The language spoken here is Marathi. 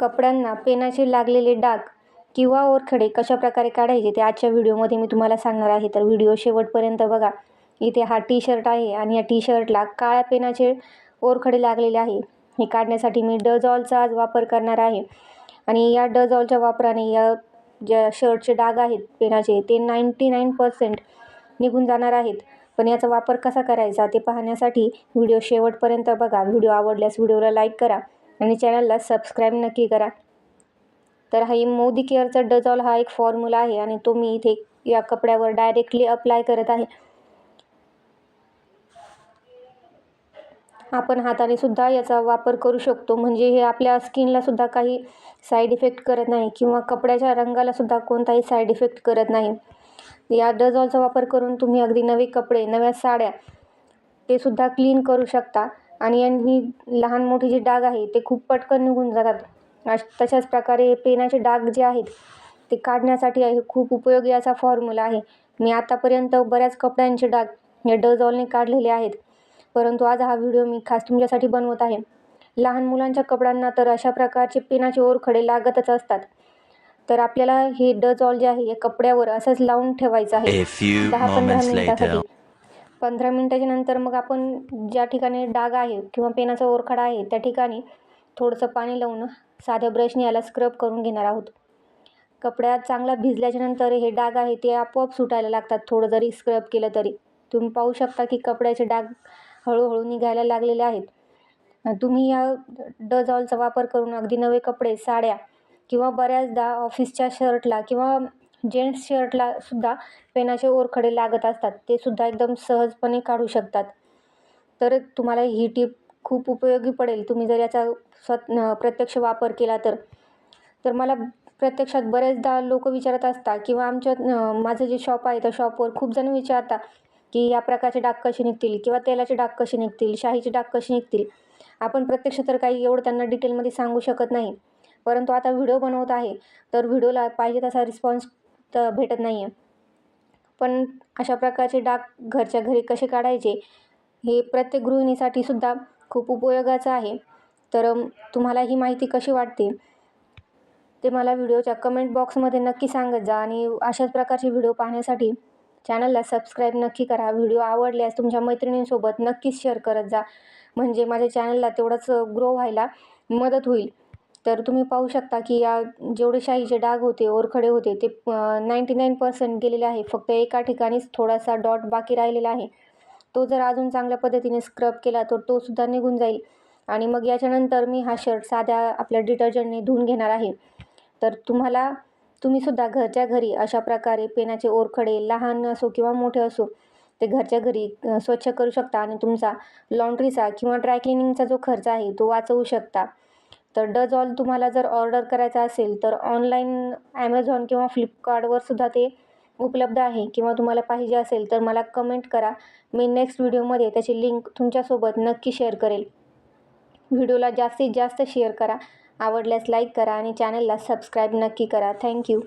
कपड्यांना पेनाचे लागलेले डाग किंवा ओरखडे कशाप्रकारे काढायचे ते आजच्या व्हिडिओमध्ये मी तुम्हाला सांगणार आहे. तर व्हिडिओ शेवटपर्यंत बघा. इथे हा टी शर्ट आहे आणि या टी शर्टला काळ्या पेनाचे ओरखडे लागलेले आहे. हे काढण्यासाठी मी डजॉलचा आज वापर करणार आहे आणि या डजॉलच्या वापराने या ज्या शर्टचे डाग आहेत पेनाचे ते 99% निघून जाणार आहेत. पण याचा वापर कसा करायचा ते पाहण्यासाठी व्हिडिओ शेवटपर्यंत बघा. व्हिडिओ आवडल्यास व्हिडिओला लाईक करा आणि चॅनलला सबस्क्राईब नक्की करा. तर हा मोदी केअरचा डजॉल हा एक फॉर्म्युला आहे आणि तो मी इथे या कपड्यावर डायरेक्टली अप्लाय करत आहे. आपण हाताने सुद्धा याचा वापर करू शकतो, म्हणजे हे आपल्या स्किनला सुद्धा काही साईड इफेक्ट करत नाही किंवा कपड्याच्या रंगाला सुद्धा कोणताही साईड इफेक्ट करत नाही. या डजॉलचा वापर करून तुम्ही अगदी नवे कपडे, नव्या साड्या ते सुद्धा क्लीन करू शकता आणि यांनी लहान मोठे जे डाग आहे ते खूप पटकन निघून जातात. तशाच प्रकारे पेनाचे डाग जे आहेत ते काढण्यासाठी आहे खूप उपयोगी असा फॉर्म्युला आहे. मी आतापर्यंत बऱ्याच कपड्यांचे डाग या डजॉलने काढलेले आहेत, परंतु आज हा व्हिडिओ मी खास तुमच्यासाठी बनवत आहे. लहान मुलांच्या कपड्यांना तर अशा प्रकारचे पेनाचे ओरखडे लागतच असतात. तर आपल्याला हे डजॉल जे आहे या कपड्यावर असंच लावून ठेवायचं आहे 10-15 मिनिटासाठी. 15 मिनिटाच्या नंतर मग आपण ज्या ठिकाणी डाग आहे किंवा पेनाचा ओरखडा आहे त्या ठिकाणी थोडंसं पाणी लावून साध्या ब्रशने याला स्क्रब करून घेणार आहोत. कपड्यात चांगला भिजल्याच्या नंतर हे डाग आहे ते आपोआप सुटायला लागतात. थोडं जरी स्क्रब केलं तरी तुम्ही पाहू शकता की कपड्याचे डाग हळूहळू निघायला लागलेले आहेत. तुम्ही या डजॉलचा वापर करून अगदी नवे कपडे, साड्या किंवा बऱ्याचदा ऑफिसच्या शर्टला किंवा जेंट्स शर्टला सुद्धा पेनाचे ओरखडे लागत असतात, ते सुद्धा एकदम सहजपणे काढू शकतात. तर तुम्हाला ही टीप खूप उपयोगी पडेल तुम्ही जर याचा प्रत्यक्ष वापर केला तर. तर मला प्रत्यक्षात बरेचदा लोक विचारत असतात किंवा माझं जे शॉप आहे त्या शॉपवर खूप जण विचारतात की या प्रकारचे डाग कसे निघतील किंवा तेलाचे डाग कसे निघतील, शाहीचे डाग कसे निघतील. आपण प्रत्यक्ष तर काही एवढं त्यांना डिटेलमध्ये सांगू शकत नाही, परंतु आता व्हिडिओ बनवत आहे तर व्हिडिओला पाहिजे तसा रिस्पॉन्स तर भेटत नाही आहे. पण अशा प्रकारचे डाग घरच्या घरी कसे काढायचे हे प्रत्येक गृहिणीसाठी सुद्धा खूप उपयोगाचं आहे. तर तुम्हाला ही माहिती कशी वाटते ते मला व्हिडिओच्या कमेंट बॉक्समध्ये नक्की सांगत जा आणि अशाच प्रकारचे व्हिडिओ पाहण्यासाठी चॅनलला सबस्क्राईब नक्की करा. व्हिडिओ आवडल्यास तुमच्या मैत्रिणींसोबत नक्कीच शेअर करत जा, म्हणजे माझ्या चॅनलला तेवढंच ग्रो व्हायला मदत होईल. तर तुम्ही पाहू शकता की या जेवढे शाहीचे डाग होते, ओरखडे होते ते 99% गेलेले आहे. फक्त एका ठिकाणीच थोडासा डॉट बाकी राहिलेला आहे. तो जर अजून चांगल्या पद्धतीने स्क्रब केला तर तो सुद्धा निघून जाईल. आणि मग याच्यानंतर मी हा शर्ट साध्या आपल्या डिटर्जंटने धुवून घेणार आहे. तर तुम्ही सुद्धा घरच्या घरी अशा प्रकारे पेनाचे ओरखडे लहान असो किंवा मोठे असो ते घरच्या घरी स्वच्छ करू शकता आणि तुमचा लॉन्ड्रीचा किंवा ड्राय क्लिनिंगचा जो खर्च आहे तो वाचवू शकता. तर डजॉल तुम्हाला जर ऑर्डर करायचा असेल तर ऑनलाईन ॲमेझॉन किंवा फ्लिपकार्टवर सुद्धा ते उपलब्ध आहे किंवा तुम्हाला पाहिजे असेल तर मला कमेंट करा. मी नेक्स्ट व्हिडिओमध्ये त्याची लिंक तुमच्यासोबत नक्की शेअर करेल. व्हिडिओला जास्तीत जास्त शेअर करा, आवडल्यास लाईक करा आणि चॅनलला सबस्क्राईब नक्की करा. थँक्यू.